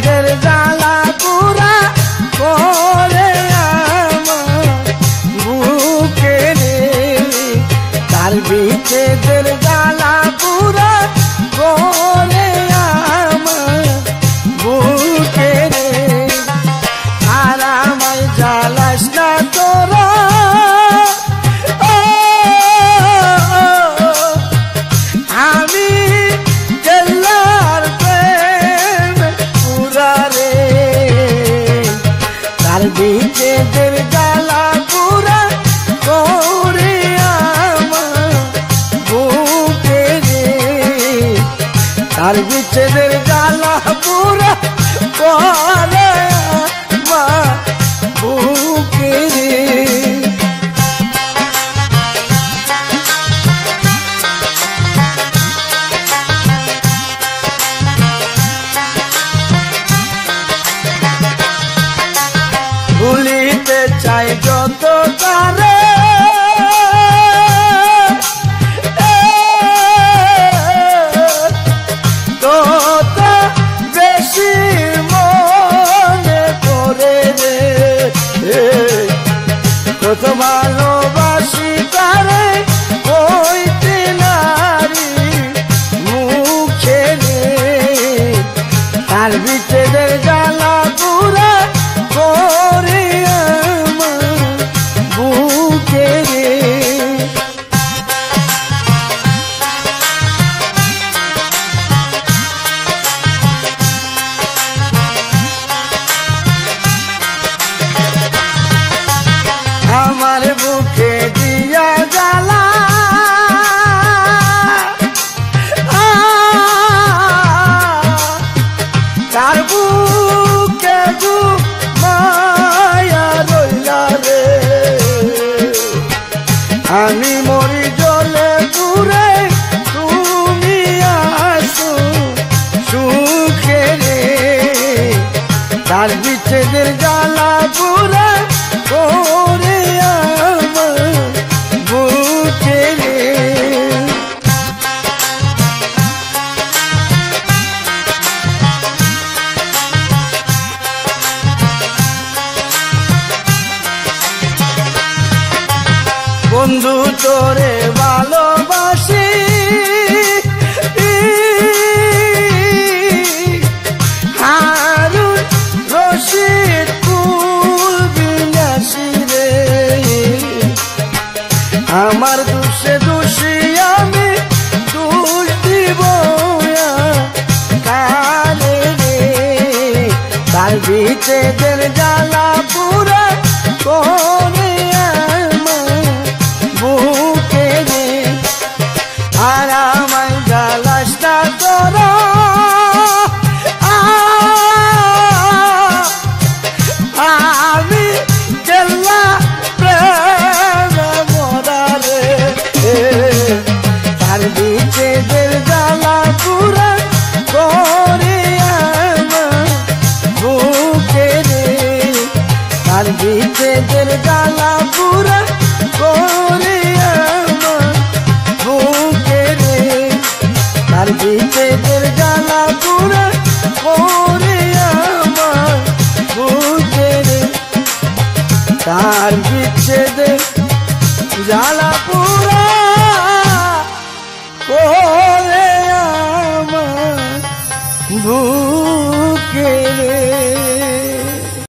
বিচ্ছেদের জ্বালা পুরা করে আমার বুকে রে, তার বিচ্ছেদের জ্বালা পুরা করে আমার বুকে রে। আর আমায় জ্বালাস না তোরা, আমি গেলার প্রেম পুরা রে, তার বিচ্ছেদের জ্বালা পুরা করে আমার বুকে রে, তার বিচ্ছেদের জ্বালা পুরা করে আমার বুকে রে। ভুলিতে চাই যত তারে, তত বেশি মনে করে রে, কত ভালোবাসি তারে হইতে নারী মুখে রে, তার বিচ্ছেদের জ্বালা পুরা করে আমার বুকে রে। আমার বুকে দিয়া জ্বালা তার বুকে মায়া রইলা রে, আমি মরি জলে পুরে তুমি আসো সুখে রে, তার বিচ্ছেদের জ্বালা পুরা করে আমার বুকে রে। বন্ধু তোরে ভালোবাসি, হারুন রশিদ কুল বিলাসী রে, আমার দোষে দোষী আমি দোষ দিব কালে রে, তার বিচ্ছেদের জ্বালা পুরা করে আমার বুকে রে। আর আমায় জ্বালাস না তোরা, আমি গেলা প্রেম মরা রে, তার বিচ্ছেদের জ্বালা পুরা করে আমার বুকে রে, তার বিচ্ছেদের জ্বালা পুরা করে আমার বুকে রে, তার বিচ্ছেদের জ্বালা পুরা করে আমার বুকে রে, তার বিচ্ছেদের